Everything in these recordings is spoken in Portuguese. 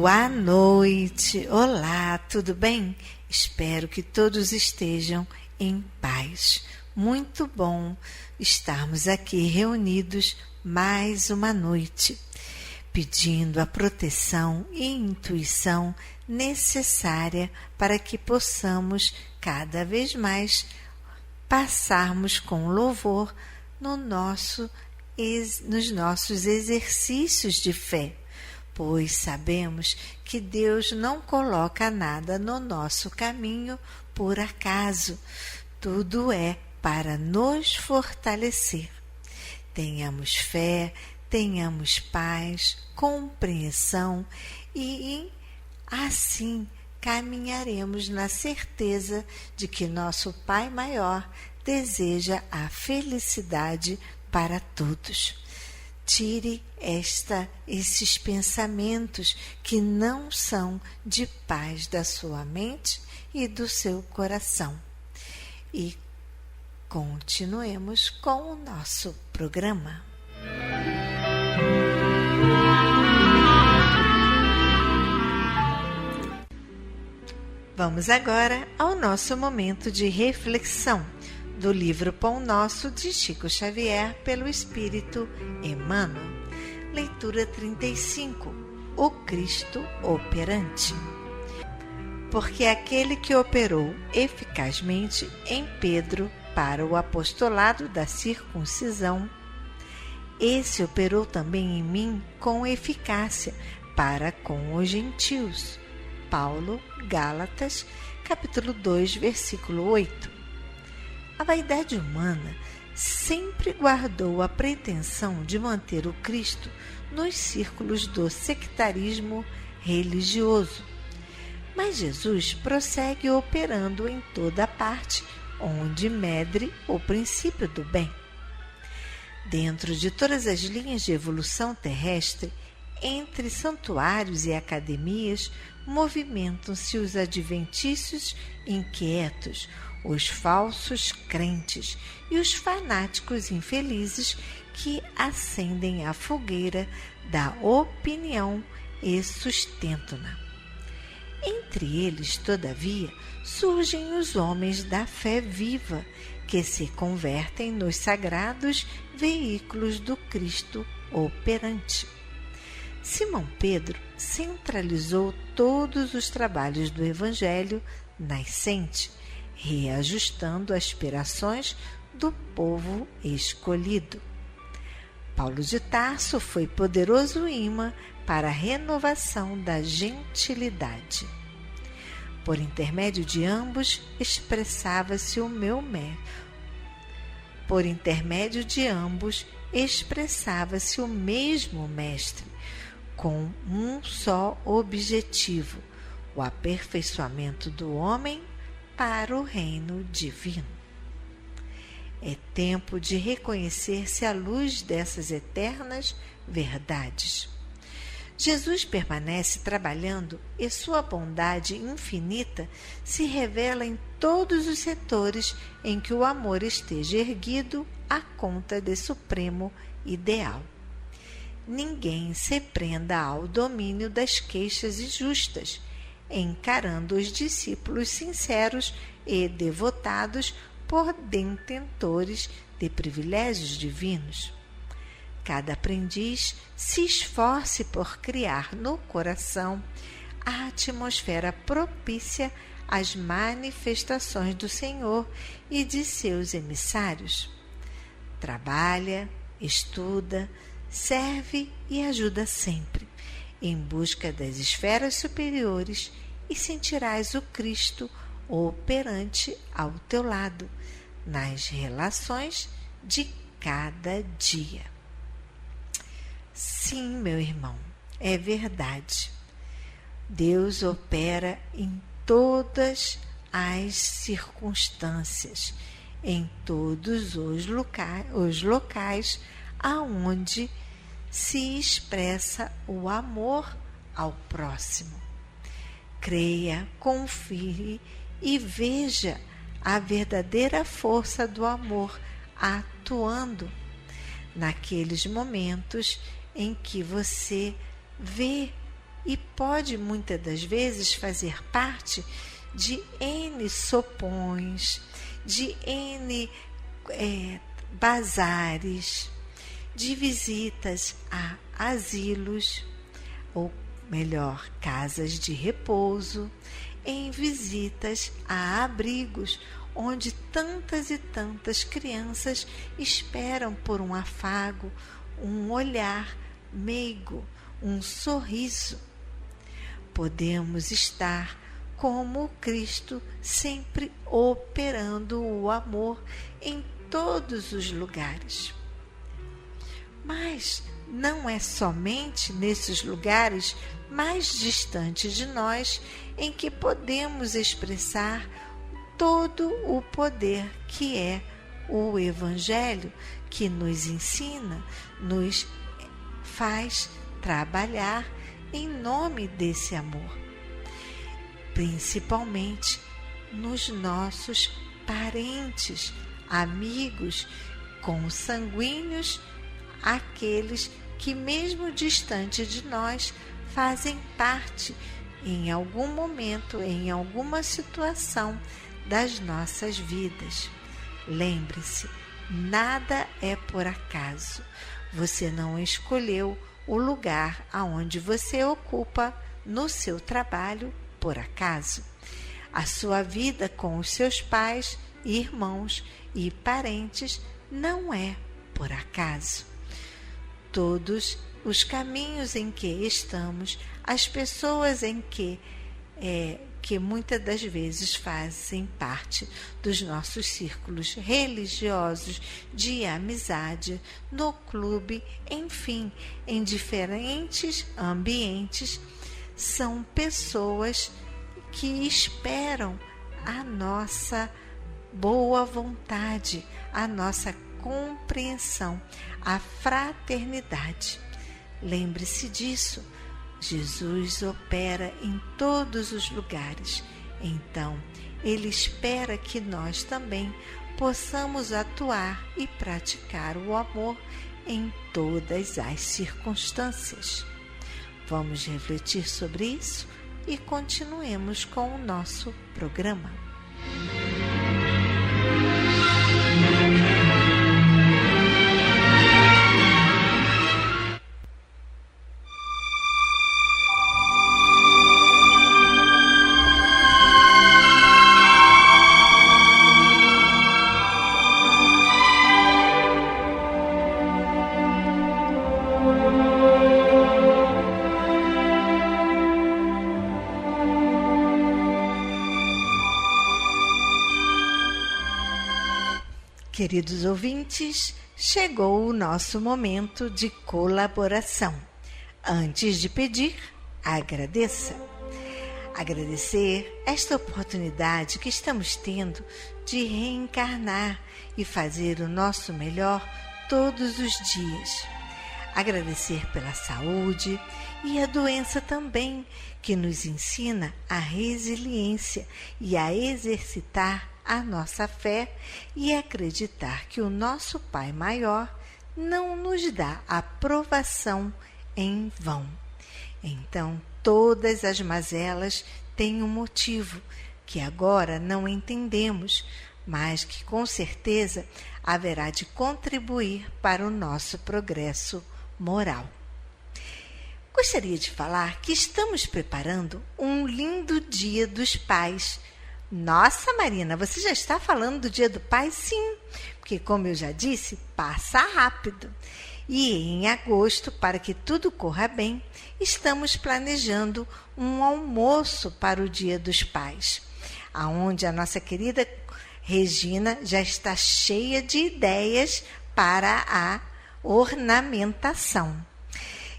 Boa noite! Olá, tudo bem? Espero que todos estejam em paz. Muito bom estarmos aqui reunidos mais uma noite, pedindo a proteção e intuição necessária para que possamos cada vez mais passarmos com louvor nos nossos exercícios de fé, pois sabemos que Deus não coloca nada no nosso caminho por acaso. Tudo é para nos fortalecer. Tenhamos fé, tenhamos paz, compreensão e assim caminharemos na certeza de que nosso Pai Maior deseja a felicidade para todos. Tire esses pensamentos que não são de paz da sua mente e do seu coração. E continuemos com o nosso programa. Vamos agora ao nosso momento de reflexão do livro Pão Nosso de Chico Xavier pelo Espírito Emmanuel. Leitura 35. O Cristo operante. Porque aquele que operou eficazmente em Pedro para o apostolado da circuncisão, esse operou também em mim com eficácia para com os gentios. Paulo, Gálatas, capítulo 2, versículo 8. A vaidade humana sempre guardou a pretensão de manter o Cristo nos círculos do sectarismo religioso. Mas Jesus prossegue operando em toda parte onde medre o princípio do bem. Dentro de todas as linhas de evolução terrestre, entre santuários e academias, movimentam-se os adventícios inquietos, os falsos crentes e os fanáticos infelizes que acendem a fogueira da opinião e sustentam-na. Entre eles, todavia, surgem os homens da fé viva, que se convertem nos sagrados veículos do Cristo operante. Simão Pedro centralizou todos os trabalhos do Evangelho nascente, reajustando as aspirações do povo escolhido. Paulo de Tarso foi poderoso imã para a renovação da gentilidade. Por intermédio de ambos expressava-se o mesmo mestre, com um só objetivo: o aperfeiçoamento do homem para o reino divino. É tempo de reconhecer-se à luz dessas eternas verdades. Jesus permanece trabalhando e sua bondade infinita se revela em todos os setores em que o amor esteja erguido à conta de supremo ideal. Ninguém se prenda ao domínio das queixas injustas, encarando os discípulos sinceros e devotados por detentores de privilégios divinos. Cada aprendiz se esforce por criar no coração a atmosfera propícia às manifestações do Senhor e de seus emissários. Trabalha, estuda, serve e ajuda sempre, em busca das esferas superiores, e sentirás o Cristo operante ao teu lado, nas relações de cada dia. Sim, meu irmão, é verdade. Deus opera em todas as circunstâncias, em todos os locais aonde se expressa o amor ao próximo. Creia, confie e veja a verdadeira força do amor atuando naqueles momentos em que você vê e pode muitas das vezes fazer parte de N sopões, de N bazares, de visitas a asilos, ou melhor, casas de repouso, em visitas a abrigos, onde tantas e tantas crianças esperam por um afago, um olhar meigo, um sorriso. Podemos estar como o Cristo, sempre operando o amor em todos os lugares. Mas não é somente nesses lugares mais distantes de nós em que podemos expressar todo o poder que é o Evangelho, que nos ensina, nos faz trabalhar em nome desse amor, principalmente nos nossos parentes, amigos, consanguíneos, aqueles que mesmo distante de nós fazem parte em algum momento, em alguma situação das nossas vidas. Lembre-se, nada é por acaso. Você não escolheu o lugar aonde você ocupa no seu trabalho por acaso. A sua vida com os seus pais, irmãos e parentes não é por acaso. Todos os caminhos em que estamos, as pessoas em que muitas das vezes fazem parte dos nossos círculos religiosos, de amizade, no clube, enfim, em diferentes ambientes, são pessoas que esperam a nossa boa vontade, a nossa compreensão, a fraternidade. Lembre-se disso. Jesus opera em todos os lugares. Então, Ele espera que nós também possamos atuar e praticar o amor em todas as circunstâncias. Vamos refletir sobre isso e continuemos com o nosso programa. Queridos ouvintes, chegou o nosso momento de colaboração. Antes de pedir, agradeça. Agradecer esta oportunidade que estamos tendo de reencarnar e fazer o nosso melhor todos os dias. Agradecer pela saúde e a doença também, que nos ensina a resiliência e a exercitar a nossa fé e acreditar que o nosso Pai Maior não nos dá aprovação em vão. Então, todas as mazelas têm um motivo que agora não entendemos, mas que com certeza haverá de contribuir para o nosso progresso moral. Gostaria de falar que estamos preparando um lindo Dia dos Pais. Nossa, Marina, você já está falando do Dia do Pai? Sim, porque, como eu já disse, passa rápido. E em agosto, para que tudo corra bem, estamos planejando um almoço para o Dia dos Pais, aonde a nossa querida Regina já está cheia de ideias para a ornamentação.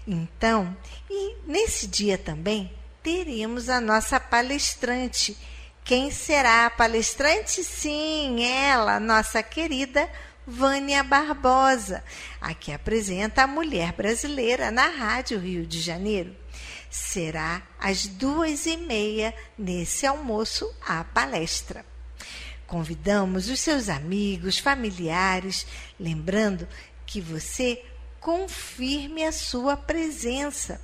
Então, e nesse dia também teremos a nossa palestrante. Quem será a palestrante? Sim, ela, nossa querida Vânia Barbosa, a que apresenta a Mulher Brasileira na Rádio Rio de Janeiro. Será às 2h30 nesse almoço a palestra. Convidamos os seus amigos, familiares, lembrando que você confirme a sua presença,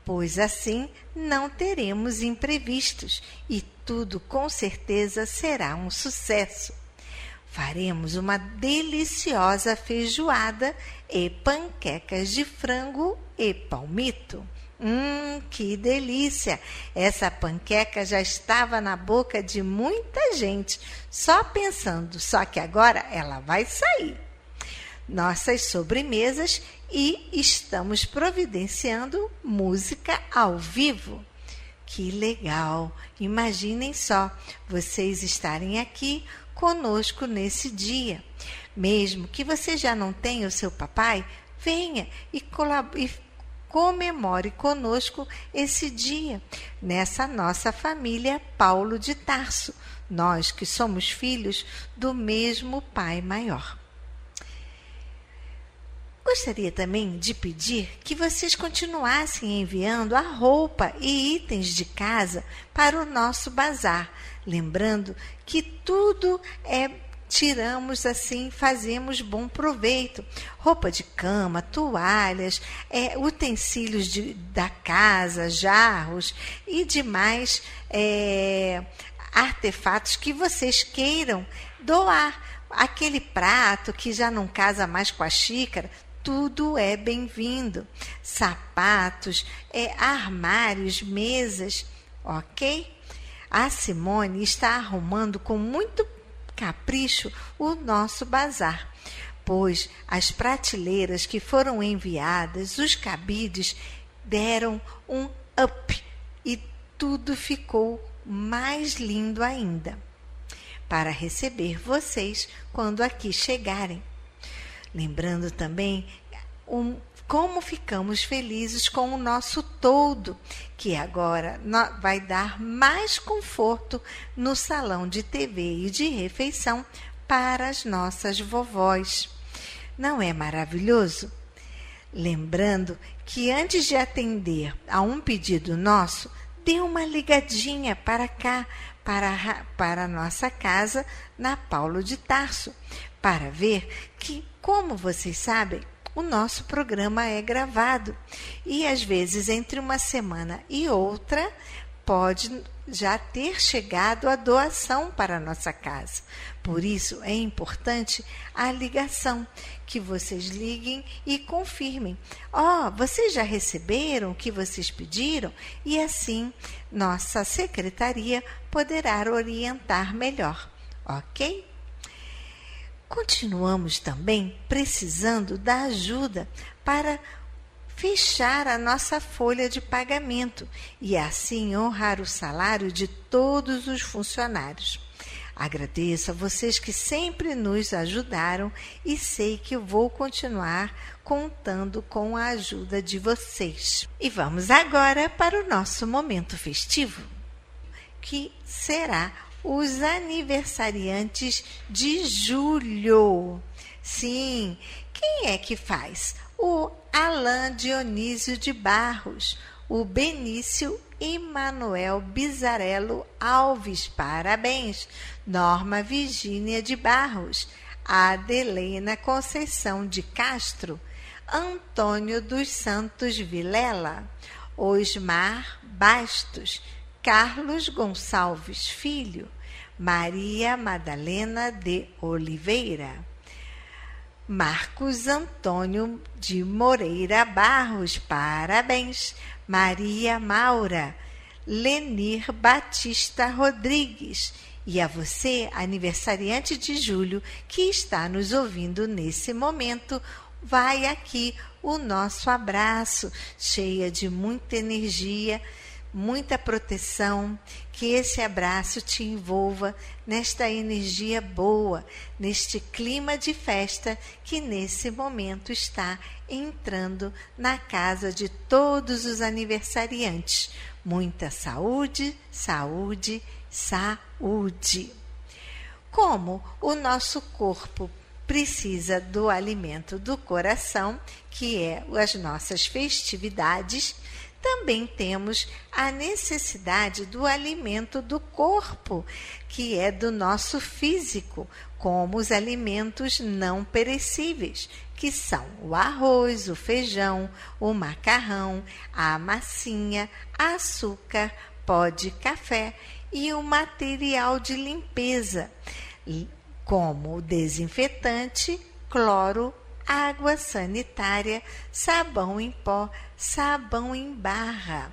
pois assim não teremos imprevistos e tudo com certeza será um sucesso. Faremos uma deliciosa feijoada e panquecas de frango e palmito. Que delícia! Essa panqueca já estava na boca de muita gente, só pensando, só que agora ela vai sair. Nossas sobremesas e estamos providenciando música ao vivo. Que legal! Imaginem só, vocês estarem aqui conosco nesse dia. Mesmo que você já não tenha o seu papai, venha e comemore conosco esse dia, nessa nossa família Paulo de Tarso, nós que somos filhos do mesmo Pai maior. Gostaria também de pedir que vocês continuassem enviando a roupa e itens de casa para o nosso bazar, lembrando que tudo tiramos assim, fazemos bom proveito. Roupa de cama, toalhas, utensílios da casa, jarros e demais artefatos que vocês queiram doar. Aquele prato que já não casa mais com a xícara, tudo é bem-vindo. Sapatos, armários, mesas, ok? A Simone está arrumando com muito capricho o nosso bazar, pois as prateleiras que foram enviadas, os cabides, deram um up e tudo ficou mais lindo ainda, para receber vocês quando aqui chegarem. Lembrando também como ficamos felizes com o nosso toldo, que agora vai dar mais conforto no salão de TV e de refeição para as nossas vovós. Não é maravilhoso? Lembrando que antes de atender a um pedido nosso, dê uma ligadinha para cá, para a nossa casa na Paulo de Tarso, para ver que, como vocês sabem, o nosso programa é gravado e, às vezes, entre uma semana e outra, pode já ter chegado a doação para a nossa casa. Por isso, é importante a ligação, que vocês liguem e confirmem. Vocês já receberam o que vocês pediram? E assim, nossa secretaria poderá orientar melhor, ok? Continuamos também precisando da ajuda para fechar a nossa folha de pagamento e assim honrar o salário de todos os funcionários. Agradeço a vocês que sempre nos ajudaram e sei que eu vou continuar contando com a ajuda de vocês. E vamos agora para o nosso momento festivo, que será os aniversariantes de julho. Sim, quem é que faz? O Alain Dionísio de Barros, o Benício Emanuel Bizarello Alves, parabéns. Norma Virgínia de Barros, Adelena Conceição de Castro, Antônio dos Santos Vilela, Osmar Bastos, Carlos Gonçalves Filho, Maria Madalena de Oliveira, Marcos Antônio de Moreira Barros, parabéns. Maria Maura, Lenir Batista Rodrigues. E a você, aniversariante de julho, que está nos ouvindo nesse momento, vai aqui o nosso abraço, cheia de muita energia, muita proteção, que esse abraço te envolva nesta energia boa, neste clima de festa que nesse momento está entrando na casa de todos os aniversariantes. Muita saúde, saúde, saúde. Como o nosso corpo precisa do alimento do coração, que é as nossas festividades, também temos a necessidade do alimento do corpo, que é do nosso físico, como os alimentos não perecíveis, que são o arroz, o feijão, o macarrão, a massinha, açúcar, pó de café e o material de limpeza, como o desinfetante, cloro, água sanitária, sabão em pó, sabão em barra.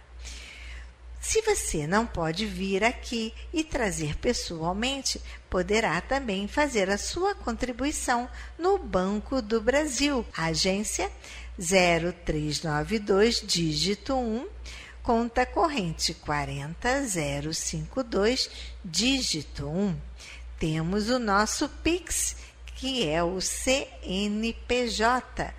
Se você não pode vir aqui e trazer pessoalmente, poderá também fazer a sua contribuição no Banco do Brasil, agência 0392, dígito 1, conta corrente 40052, dígito 1. Temos o nosso Pix, que é o CNPJ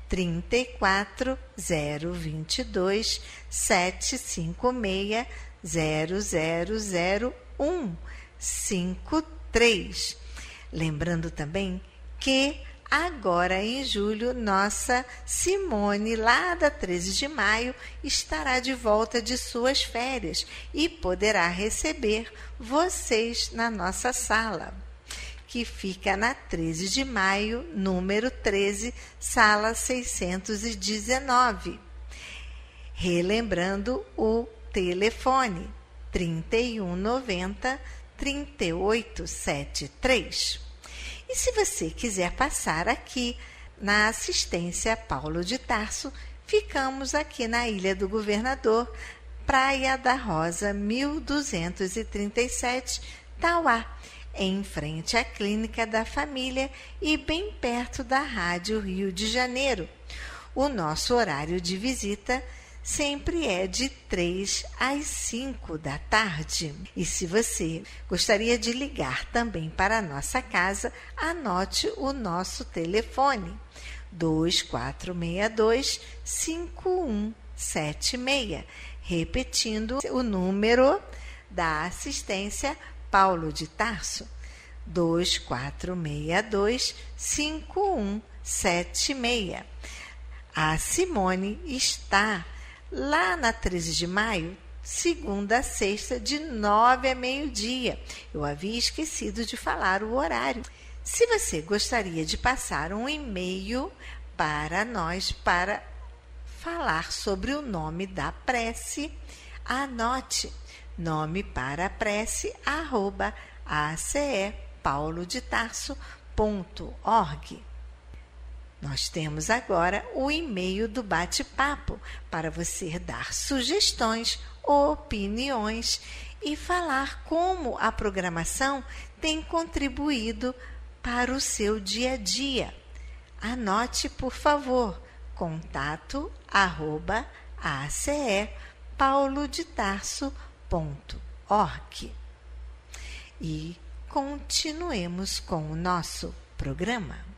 34022 756 000153. Lembrando também que agora em julho, nossa Simone, lá da 13 de maio, estará de volta de suas férias e poderá receber vocês na nossa sala, que fica na 13 de maio, número 13, sala 619. Relembrando o telefone 3190 3873. E se você quiser passar aqui na assistência Paulo de Tarso, ficamos aqui na Ilha do Governador, Praia da Rosa, 1237, Tauá, em frente à Clínica da Família e bem perto da Rádio Rio de Janeiro. O nosso horário de visita sempre é de 3 às 5 da tarde. E se você gostaria de ligar também para a nossa casa, anote o nosso telefone 2462-5176, repetindo o número da assistência Paulo de Tarso, 2462-5176. A Simone está lá na 13 de maio, segunda a sexta, de 9 a meio-dia. Eu havia esquecido de falar o horário. Se você gostaria de passar um e-mail para nós, para falar sobre o nome da prece, anote nome para a prece, @acepaulodetarso.org. Nós temos agora o e-mail do bate-papo para você dar sugestões, opiniões e falar como a programação tem contribuído para o seu dia a dia. Anote, por favor, contato@acePaulodetarso.org. E continuemos com o nosso programa.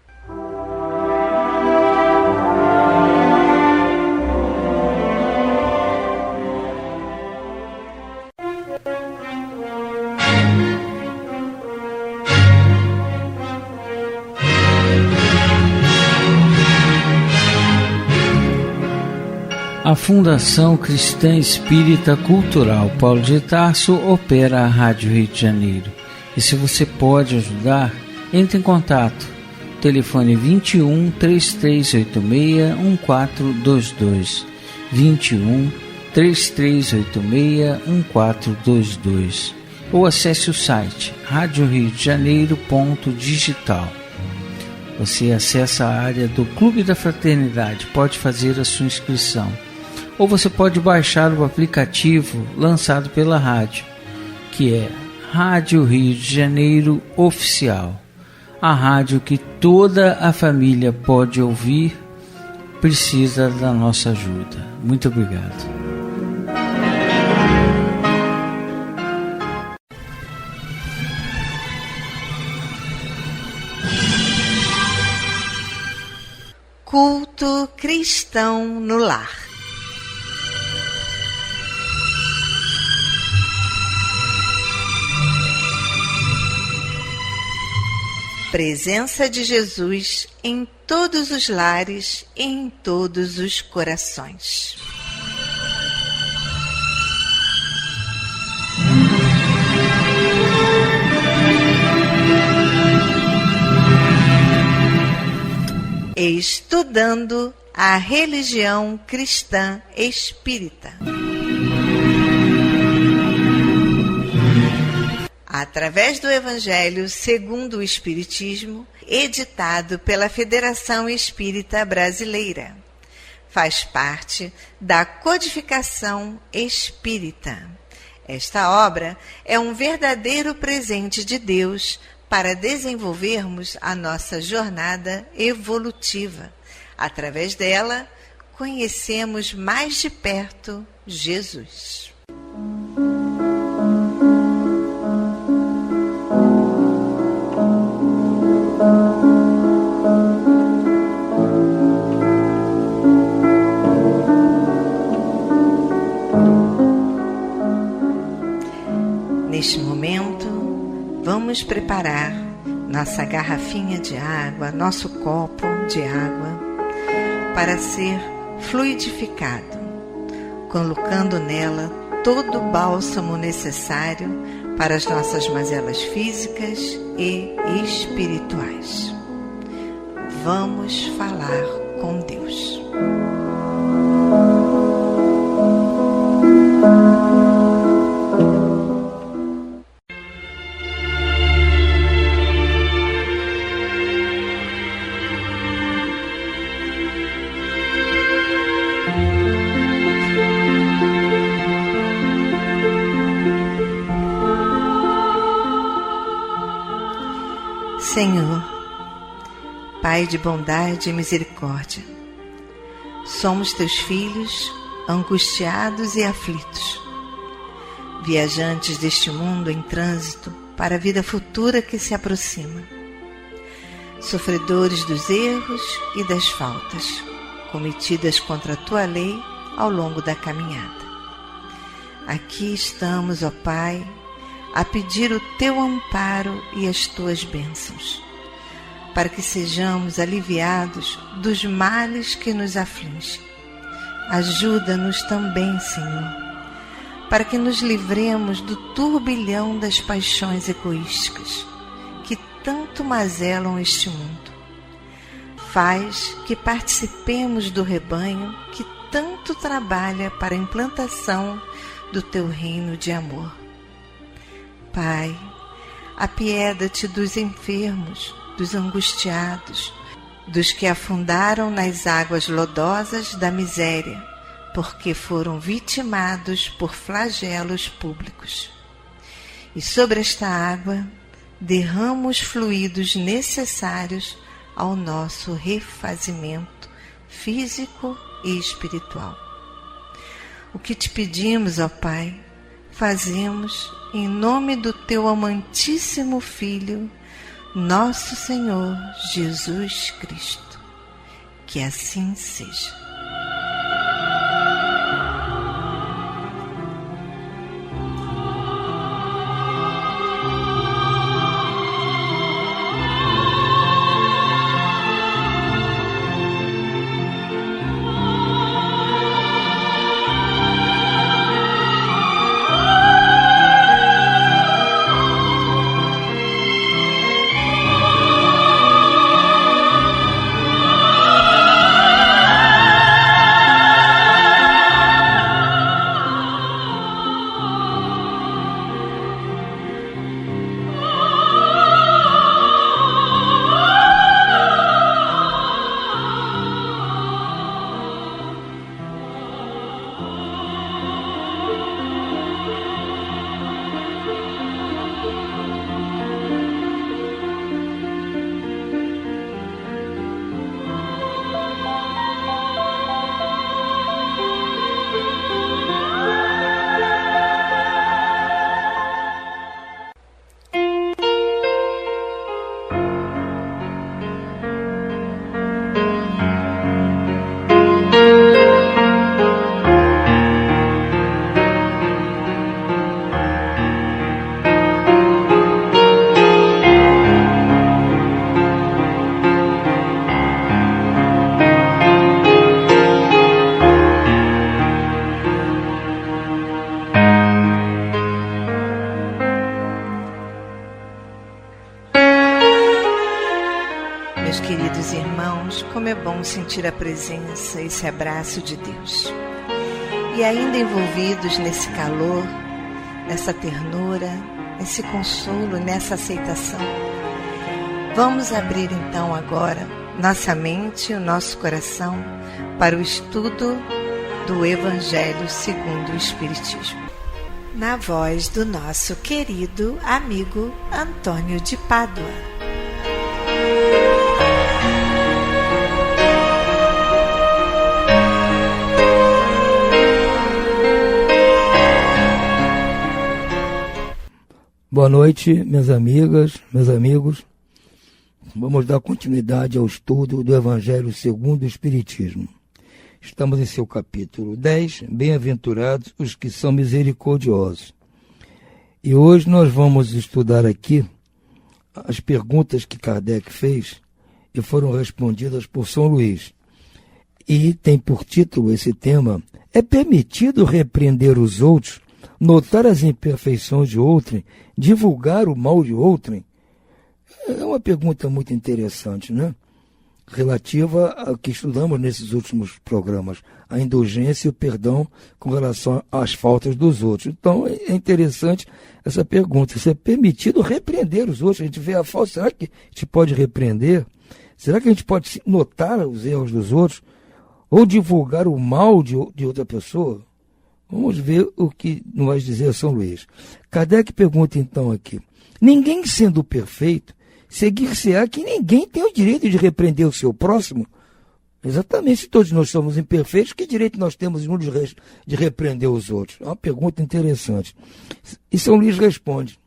A Fundação Cristã Espírita Cultural Paulo de Tarso opera a Rádio Rio de Janeiro. E se você pode ajudar, entre em contato. Telefone 21 3386 1422. 21 3386 1422. Ou acesse o site radioriodejaneiro.digital. Você acessa a área do Clube da Fraternidade, pode fazer a sua inscrição. Ou você pode baixar o aplicativo lançado pela rádio, que é Rádio Rio de Janeiro Oficial. A rádio que toda a família pode ouvir, precisa da nossa ajuda. Muito obrigado. Culto cristão no lar. Presença de Jesus em todos os lares e em todos os corações. Estudando a religião cristã espírita. Através do Evangelho segundo o Espiritismo, editado pela Federação Espírita Brasileira. Faz parte da codificação espírita. Esta obra é um verdadeiro presente de Deus para desenvolvermos a nossa jornada evolutiva. Através dela, conhecemos mais de perto Jesus. Neste momento, vamos preparar nossa garrafinha de água, nosso copo de água, para ser fluidificado, colocando nela todo o bálsamo necessário para as nossas mazelas físicas e espirituais. Vamos falar com Deus. Senhor, Pai de bondade e misericórdia, somos teus filhos, angustiados e aflitos, viajantes deste mundo em trânsito para a vida futura que se aproxima, sofredores dos erros e das faltas cometidas contra a tua lei ao longo da caminhada. Aqui estamos, ó Pai, a pedir o teu amparo e as tuas bênçãos, para que sejamos aliviados dos males que nos afligem. Ajuda-nos também, Senhor, para que nos livremos do turbilhão das paixões egoísticas que tanto mazelam este mundo. Faz que participemos do rebanho que tanto trabalha para a implantação do teu reino de amor. Pai, apieda-te dos enfermos, dos angustiados, dos que afundaram nas águas lodosas da miséria, porque foram vitimados por flagelos públicos. E sobre esta água derrama os fluidos necessários ao nosso refazimento físico e espiritual. O que te pedimos, ó Pai, fazemos em nome do teu amantíssimo Filho, nosso Senhor Jesus Cristo. Que assim seja. meus queridos irmãos, como é bom sentir a presença, esse abraço de Deus. E ainda envolvidos nesse calor, nessa ternura, nesse consolo, nessa aceitação, vamos abrir então agora nossa mente e o nosso coração para o estudo do Evangelho segundo o Espiritismo, na voz do nosso querido amigo Antônio de Pádua. Boa noite, minhas amigas, meus amigos. Vamos dar continuidade ao estudo do Evangelho segundo o Espiritismo. Estamos em seu capítulo 10, Bem-aventurados os que são misericordiosos. E hoje nós vamos estudar aqui as perguntas que Kardec fez e foram respondidas por São Luís. E tem por título esse tema: é permitido repreender os outros, notar as imperfeições de outrem, divulgar o mal de outrem? É uma pergunta muito interessante, né? Relativa ao que estudamos nesses últimos programas, a indulgência e o perdão com relação às faltas dos outros. Então, é interessante essa pergunta. Se é permitido repreender os outros, a gente vê a falta, será que a gente pode repreender? Será que a gente pode notar os erros dos outros? Ou divulgar o mal de outra pessoa? Vamos ver o que nos vai dizer São Luís. Kardec pergunta então aqui: ninguém sendo perfeito, seguir-se-á que ninguém tem o direito de repreender o seu próximo? Exatamente, se todos nós somos imperfeitos, que direito nós temos de repreender os outros? É uma pergunta interessante. E São Luís responde: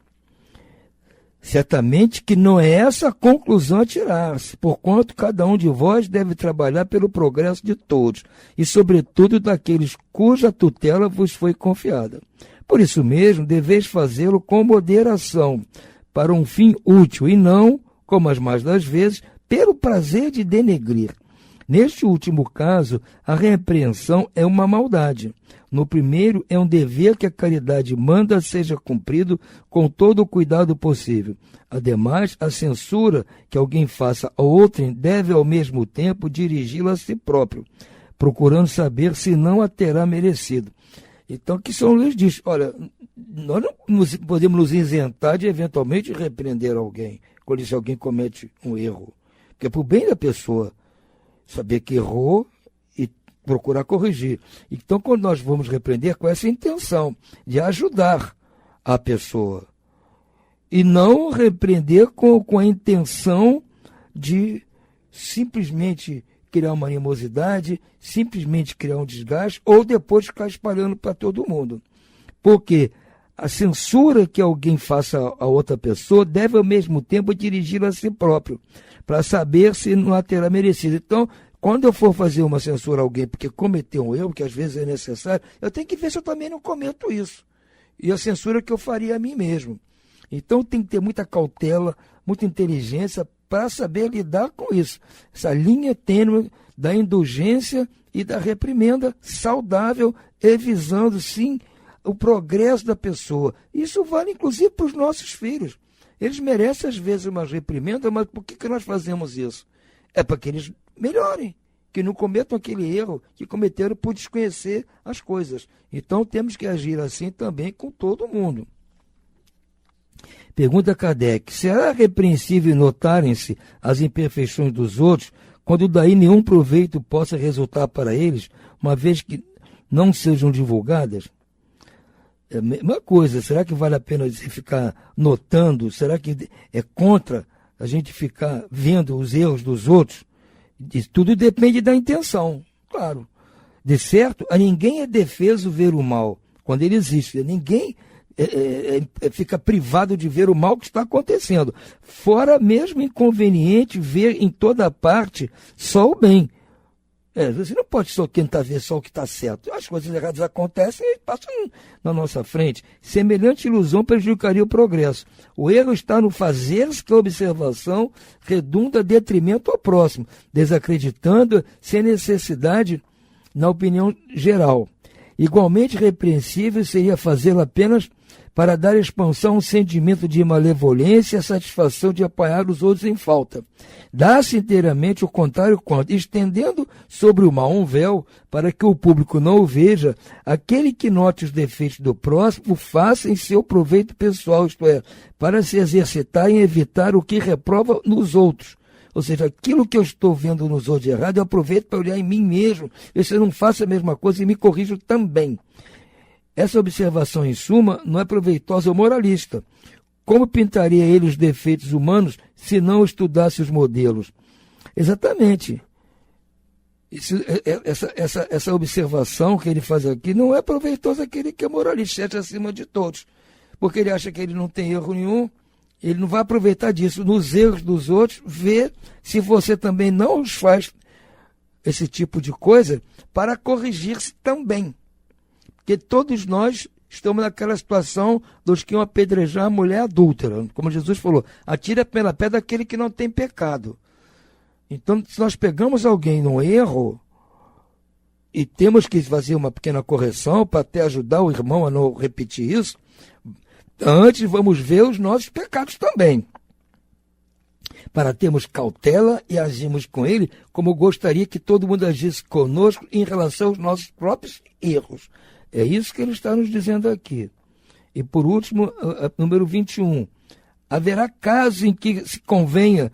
certamente que não é essa a conclusão a tirar-se, porquanto cada um de vós deve trabalhar pelo progresso de todos, e sobretudo daqueles cuja tutela vos foi confiada. Por isso mesmo, deveis fazê-lo com moderação, para um fim útil, e não, como as mais das vezes, pelo prazer de denegrir. Neste último caso, a repreensão é uma maldade. No primeiro, é um dever que a caridade manda seja cumprido com todo o cuidado possível. Ademais, a censura que alguém faça a outrem deve, ao mesmo tempo, dirigi-la a si próprio, procurando saber se não a terá merecido. Então, que São Luís diz: olha, nós não podemos nos isentar de eventualmente repreender alguém, quando se alguém comete um erro. Porque é para o bem da pessoa saber que errou e procurar corrigir. Então, quando nós vamos repreender, com essa intenção de ajudar a pessoa, e não repreender com a intenção de simplesmente criar uma animosidade, simplesmente criar um desgaste, ou depois ficar espalhando para todo mundo. Porque a censura que alguém faça a outra pessoa deve, ao mesmo tempo, dirigi-la a si próprio, para saber se não a terá merecido. Então, quando eu for fazer uma censura a alguém porque cometeu um erro, que às vezes é necessário, eu tenho que ver se eu também não cometo isso. E a censura que eu faria a mim mesmo. Então, tem que ter muita cautela, muita inteligência para saber lidar com isso. Essa linha tênue da indulgência e da reprimenda saudável, e visando, sim, o progresso da pessoa. Isso vale, inclusive, para os nossos filhos. Eles merecem, às vezes, uma reprimenda, mas por que nós fazemos isso? É para que eles melhorem, que não cometam aquele erro que cometeram por desconhecer as coisas. Então, temos que agir assim também com todo mundo. Pergunta Kardec: será repreensível notarem-se as imperfeições dos outros, quando daí nenhum proveito possa resultar para eles, uma vez que não sejam divulgadas? É a mesma coisa. Será que vale a pena ficar notando? Será que é contra a gente ficar vendo os erros dos outros? Tudo depende da intenção, claro. De certo, a ninguém é defeso ver o mal, quando ele existe. Ninguém fica privado de ver o mal que está acontecendo. Fora mesmo inconveniente ver em toda parte só o bem. Você não pode só tentar ver só o que está certo. As coisas erradas acontecem e passam na nossa frente. Semelhante ilusão prejudicaria o progresso. O erro está no fazer-se que a observação redunda detrimento ao próximo, desacreditando sem necessidade na opinião geral. Igualmente repreensível seria fazê-lo apenas para dar expansão a um sentimento de malevolência e a satisfação de apanhar os outros em falta. Dá-se inteiramente o contrário quando, estendendo sobre o mal um véu, para que o público não o veja, aquele que note os defeitos do próximo, o faça em seu proveito pessoal, isto é, para se exercitar em evitar o que reprova nos outros. Ou seja, aquilo que eu estou vendo nos outros de errado, eu aproveito para olhar em mim mesmo, ver se eu não faço a mesma coisa e me corrijo também. Essa observação, em suma, não é proveitosa ao moralista. Como pintaria ele os defeitos humanos se não estudasse os modelos? Exatamente. Essa observação que ele faz aqui não é proveitosa àquele que é moralista, é acima de todos. Porque ele acha que ele não tem erro nenhum, ele não vai aproveitar disso. Nos erros dos outros, ver se você também não os faz esse tipo de coisa para corrigir-se também. Porque todos nós estamos naquela situação dos que iam apedrejar a mulher adúltera. Como Jesus falou, atire a primeira pedra daquele que não tem pecado. Então, se nós pegamos alguém num erro e temos que fazer uma pequena correção para até ajudar o irmão a não repetir isso, antes vamos ver os nossos pecados também, para termos cautela e agirmos com ele como gostaria que todo mundo agisse conosco em relação aos nossos próprios erros. É isso que ele está nos dizendo aqui. E por último, número 21. Haverá casos em que se convenha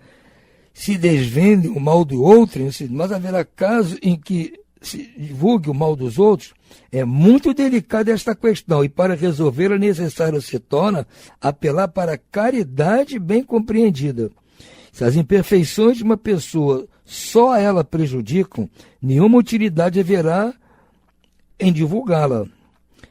se desvende o mal do outro, mas haverá casos em que se divulgue o mal dos outros. É muito delicada esta questão e para resolvê-la necessário se torna apelar para a caridade bem compreendida. Se as imperfeições de uma pessoa só a ela prejudicam, nenhuma utilidade haverá em divulgá-la.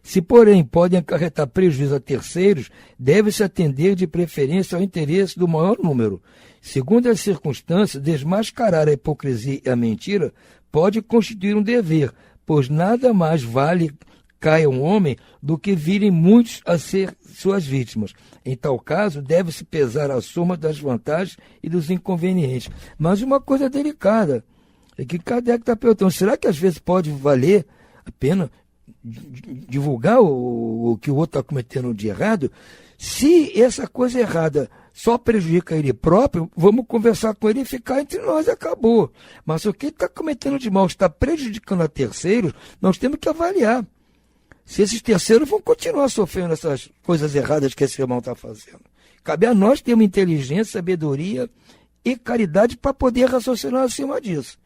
Se, porém, podem acarretar prejuízo a terceiros, deve-se atender de preferência ao interesse do maior número. Segundo as circunstâncias, desmascarar a hipocrisia e a mentira pode constituir um dever, pois nada mais vale caia um homem do que virem muitos a ser suas vítimas. Em tal caso, deve-se pesar a soma das vantagens e dos inconvenientes. Mas uma coisa delicada é que Kardec está perguntando, será que às vezes pode valer a pena divulgar o que o outro está cometendo de errado? Se essa coisa errada só prejudica ele próprio, vamos conversar com ele e ficar entre nós e acabou. Mas o que ele está cometendo de mal está prejudicando a terceiros, nós temos que avaliar se esses terceiros vão continuar sofrendo essas coisas erradas que esse irmão está fazendo. Cabe a nós ter uma inteligência, sabedoria e caridade para poder raciocinar acima disso.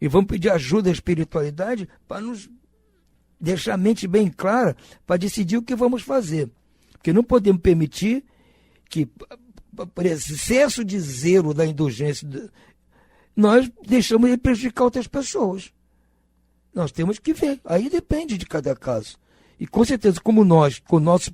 E vamos pedir ajuda à espiritualidade para nos deixar a mente bem clara para decidir o que vamos fazer. Porque não podemos permitir que, por excesso de zelo da indulgência, nós deixamos ele prejudicar outras pessoas. Nós temos que ver. Aí depende de cada caso. E com certeza, como nós, com nossos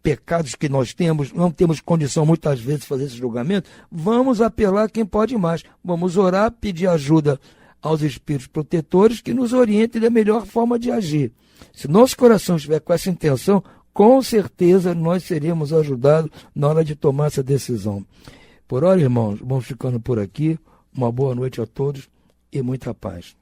pecados que nós temos, não temos condição muitas vezes de fazer esse julgamento, vamos apelar a quem pode mais. Vamos orar, pedir ajuda aos espíritos protetores que nos orientem da melhor forma de agir. Se nosso coração estiver com essa intenção, com certeza nós seremos ajudados na hora de tomar essa decisão. Por hora, irmãos, vamos ficando por aqui. Uma boa noite a todos e muita paz.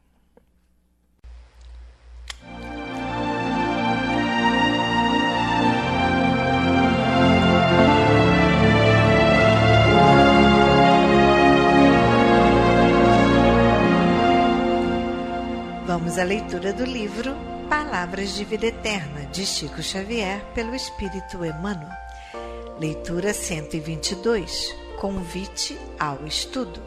Vamos à leitura do livro Palavras de Vida Eterna, de Chico Xavier, pelo Espírito Emmanuel. Leitura 122. Convite ao estudo.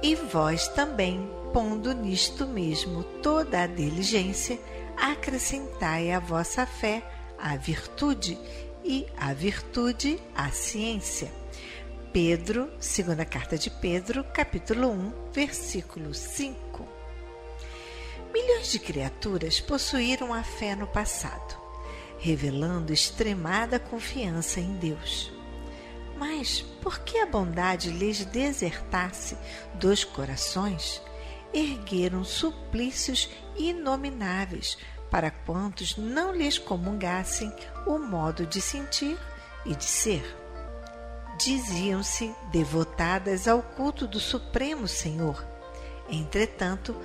E vós também, pondo nisto mesmo toda a diligência, acrescentai à vossa fé a virtude, e a virtude a ciência. Pedro, segunda carta de Pedro, capítulo 1, versículo 5. Milhões de criaturas possuíram a fé no passado, revelando extremada confiança em Deus. Mas, por que a bondade lhes desertasse dos corações, ergueram suplícios inomináveis para quantos não lhes comungassem o modo de sentir e de ser. Diziam-se devotadas ao culto do Supremo Senhor. Entretanto,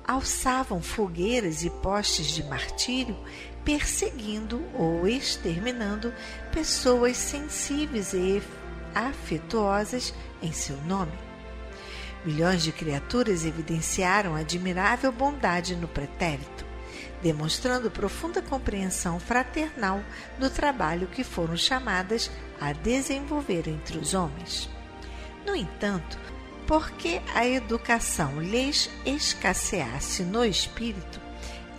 alçavam fogueiras e postes de martírio, perseguindo ou exterminando pessoas sensíveis e afetuosas em seu nome. Milhões de criaturas evidenciaram admirável bondade no pretérito, demonstrando profunda compreensão fraternal do trabalho que foram chamadas a desenvolver entre os homens. No entanto, porque a educação lhes escasseasse no espírito,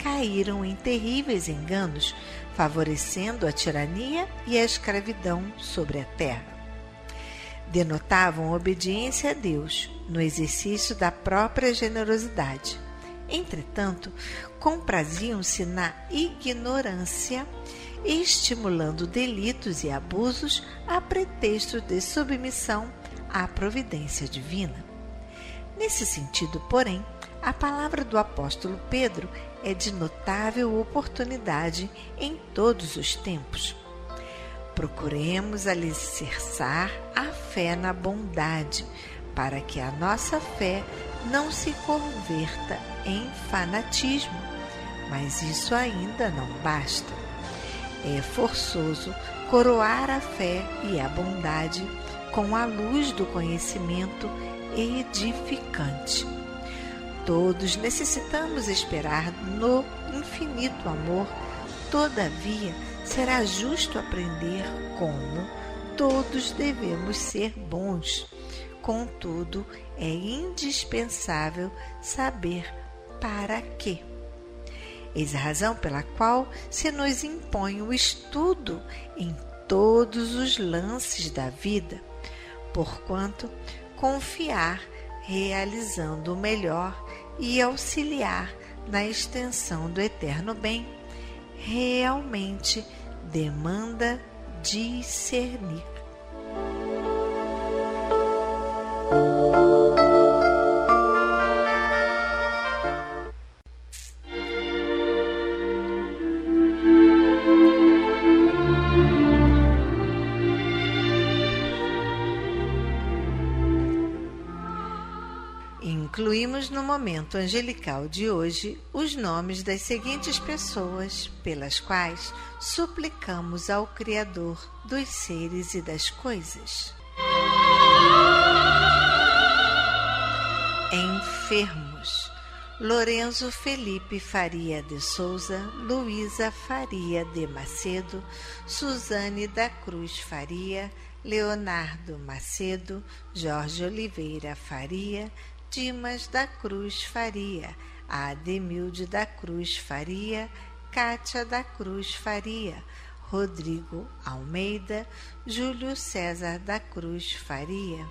caíram em terríveis enganos, favorecendo a tirania e a escravidão sobre a terra. Denotavam obediência a Deus no exercício da própria generosidade. Entretanto, compraziam-se na ignorância, estimulando delitos e abusos a pretexto de submissão à providência divina. Nesse sentido, porém, a palavra do apóstolo Pedro é de notável oportunidade em todos os tempos. Procuremos alicerçar a fé na bondade, para que a nossa fé não se converta em fanatismo, mas isso ainda não basta. É forçoso coroar a fé e a bondade com a luz do conhecimento edificante. Todos necessitamos esperar no infinito amor, todavia será justo aprender como todos devemos ser bons. Contudo, é indispensável saber para quê. Eis a razão pela qual se nos impõe o estudo em todos os lances da vida, porquanto confiar realizando o melhor e auxiliar na extensão do eterno bem realmente demanda discernir. Incluímos no momento angelical de hoje os nomes das seguintes pessoas pelas quais suplicamos ao Criador dos seres e das coisas. Enfermos: Lorenzo Felipe Faria de Souza, Luísa Faria de Macedo, Suzane da Cruz Faria, Leonardo Macedo, Jorge Oliveira Faria, Dimas da Cruz Faria, Ademilde da Cruz Faria, Cátia da Cruz Faria, Rodrigo Almeida, Júlio César da Cruz Faria,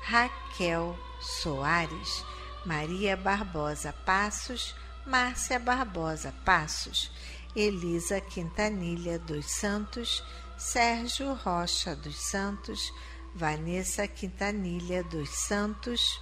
Raquel Soares, Maria Barbosa Passos, Márcia Barbosa Passos, Elisa Quintanilha dos Santos, Sérgio Rocha dos Santos, Vanessa Quintanilha dos Santos,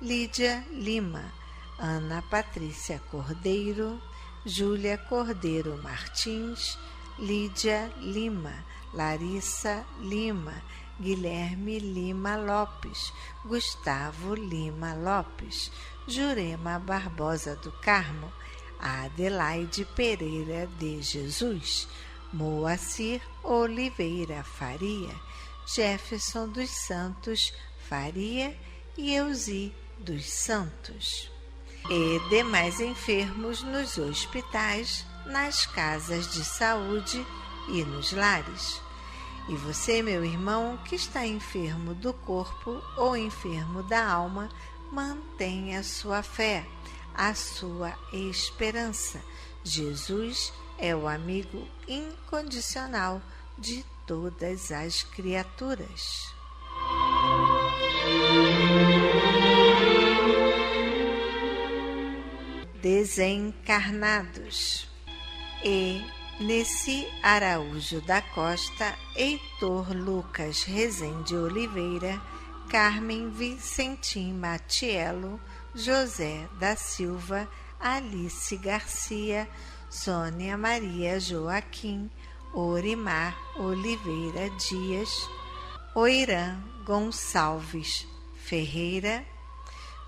Lídia Lima, Ana Patrícia Cordeiro, Júlia Cordeiro Martins, Lídia Lima, Larissa Lima, Guilherme Lima Lopes, Gustavo Lima Lopes, Jurema Barbosa do Carmo, Adelaide Pereira de Jesus, Moacir Oliveira Faria, Jefferson dos Santos Faria e Euzi dos Santos, e demais enfermos nos hospitais, nas casas de saúde e nos lares. E você, meu irmão, que está enfermo do corpo ou enfermo da alma, mantenha a sua fé, a sua esperança. Jesus é o amigo incondicional de todas as criaturas. Desencarnados: E. Nessi Araújo da Costa, Heitor Lucas Rezende Oliveira, Carmen Vicentim Matiello, José da Silva, Alice Garcia, Sônia Maria Joaquim, Orimar Oliveira Dias, Oirã Gonçalves Ferreira,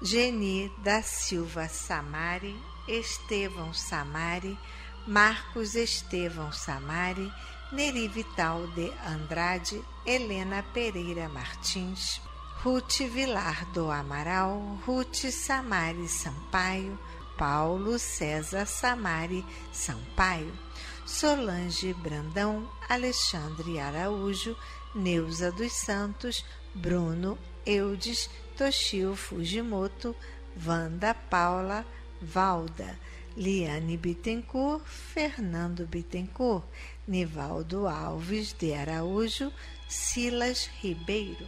Geni da Silva Samari, Estevão Samari, Marcos Estevão Samari, Neri Vital de Andrade, Helena Pereira Martins, Ruth Vilar do Amaral, Ruth Samari Sampaio, Paulo César Samari Sampaio, Solange Brandão, Alexandre Araújo, Neuza dos Santos, Bruno Eudes, Toshio Fujimoto, Wanda Paula, Valda, Liane Bittencourt, Fernando Bittencourt, Nivaldo Alves de Araújo, Silas Ribeiro.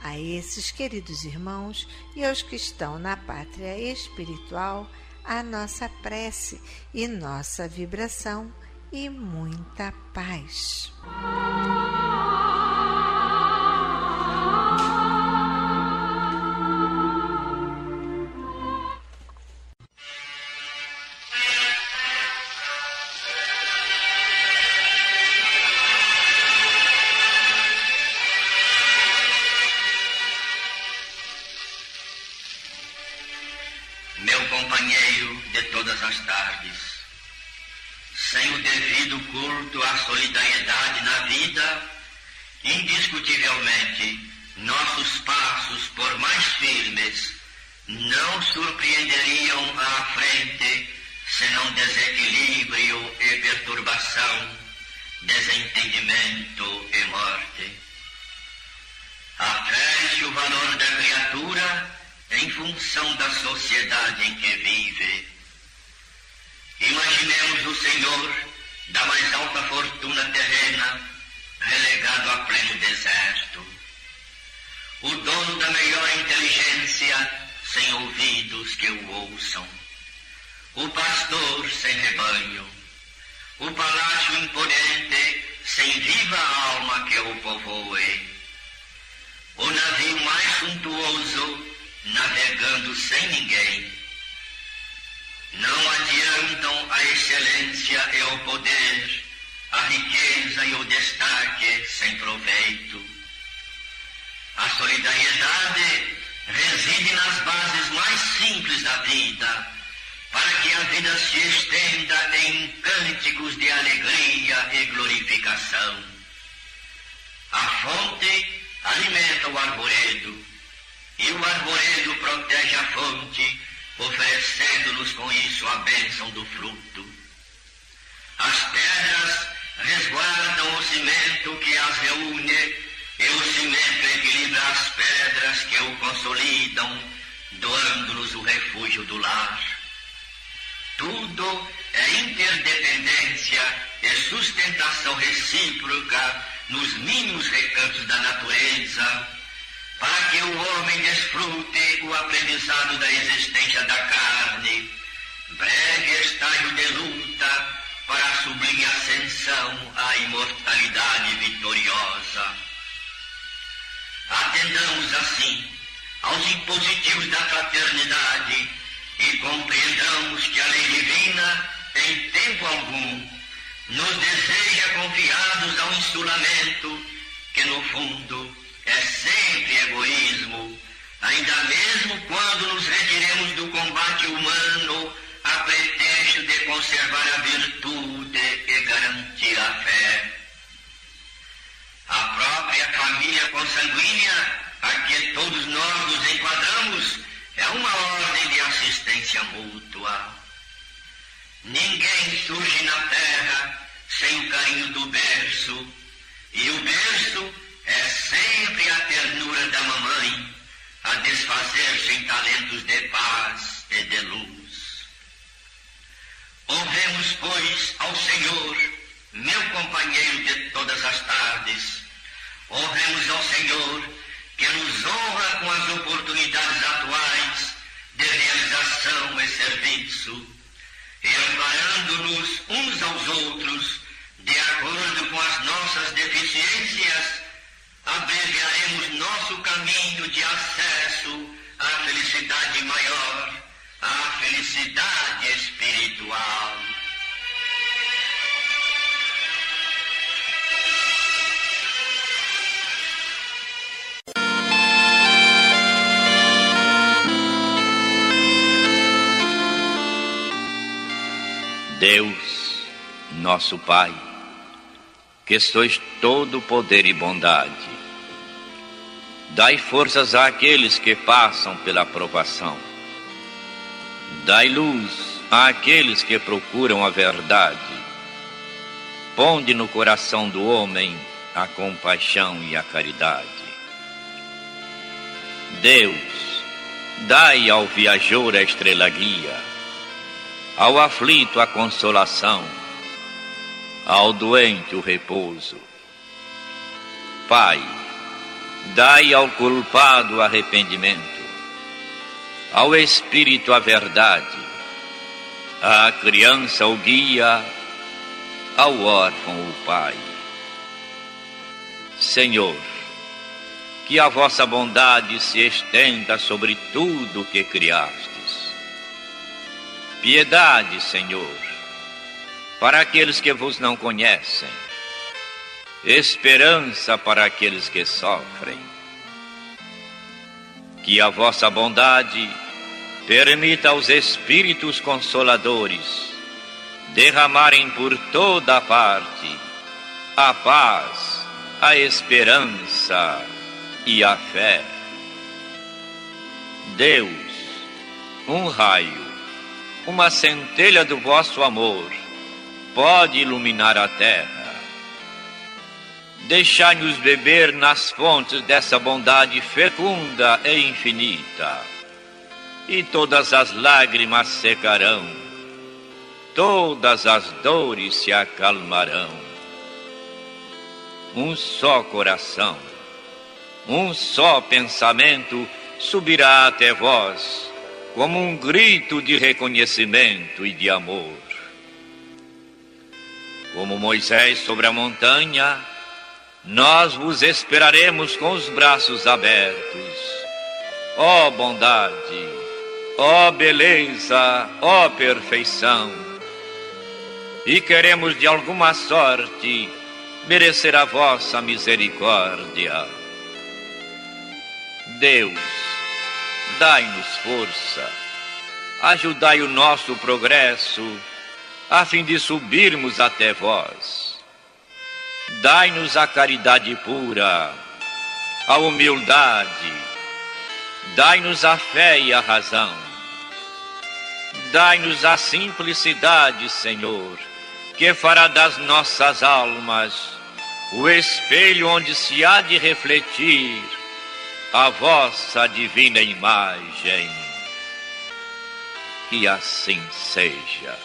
A esses queridos irmãos e aos que estão na pátria espiritual, a nossa prece e nossa vibração e muita paz. Meu companheiro de todas as tardes, sem o devido culto à solidariedade na vida, indiscutivelmente, nossos passos, por mais firmes, não surpreenderiam à frente, senão desequilíbrio e perturbação, desentendimento e morte. Afere-se o valor da criatura em função da sociedade em que vive. Imaginemos o Senhor da mais alta fortuna terrena relegado a pleno deserto, o dono da melhor inteligência sem ouvidos que o ouçam, o pastor sem rebanho, o palácio imponente sem viva alma que o povoe, o navio mais suntuoso navegando sem ninguém. Não adiantam a excelência e o poder, a riqueza e o destaque sem proveito. A solidariedade reside nas bases mais simples da vida, para que a vida se estenda em cânticos de alegria e glorificação. A fonte alimenta o arvoredo, e o arvoredo protege a fonte, oferecendo-nos com isso a bênção do fruto. As pedras resguardam o cimento que as reúne, e o cimento equilibra as pedras que o consolidam, doando-nos o refúgio do lar. Tudo é interdependência e sustentação recíproca nos mínimos recantos da natureza, para que o homem desfrute o aprendizado da existência da carne, breve estágio de luta para a sublime ascensão à imortalidade vitoriosa. Atendamos assim aos impositivos da fraternidade e compreendamos que a lei divina, em tempo algum, nos deseja confiados ao insulamento que, no fundo, é sempre egoísmo, ainda mesmo quando nos retiremos do combate humano a pretexto de conservar a virtude e garantir a fé. A própria família consanguínea a que todos nós nos enquadramos é uma ordem de assistência mútua. Ninguém surge na terra sem o carinho do berço, e o berço é sempre a ternura da mamãe a desfazer-se em talentos de paz e de luz. Honremos, pois, ao Senhor, meu companheiro de todas as tardes. Honremos ao Senhor, que nos honra com as oportunidades atuais de realização e serviço, e amparando-nos uns aos outros, de acordo com as nossas deficiências, abreviaremos nosso caminho de acesso à felicidade maior, à felicidade espiritual. Deus, nosso Pai, que sois todo poder e bondade, dai forças àqueles que passam pela provação. Dai luz àqueles que procuram a verdade. Ponde no coração do homem a compaixão e a caridade. Deus, dai ao viajor a estrela guia, ao aflito a consolação, ao doente o repouso. Pai, dai ao culpado o arrependimento, ao espírito a verdade, à criança o guia, ao órfão o pai. Senhor, que a vossa bondade se estenda sobre tudo o que criastes. Piedade, Senhor, para aqueles que vos não conhecem. Esperança para aqueles que sofrem. Que a vossa bondade permita aos Espíritos Consoladores derramarem por toda a parte a paz, a esperança e a fé. Deus, um raio, uma centelha do vosso amor pode iluminar a terra. Deixai-nos beber nas fontes dessa bondade fecunda e infinita, e todas as lágrimas secarão, todas as dores se acalmarão. Um só coração, um só pensamento subirá até vós, como um grito de reconhecimento e de amor. Como Moisés sobre a montanha, nós vos esperaremos com os braços abertos. Ó bondade, ó beleza, ó perfeição. E queremos de alguma sorte merecer a vossa misericórdia. Deus, dai-nos força, ajudai o nosso progresso, a fim de subirmos até vós. Dai-nos a caridade pura, a humildade, dai-nos a fé e a razão. Dai-nos a simplicidade, Senhor, que fará das nossas almas o espelho onde se há de refletir a vossa divina imagem. Que assim seja.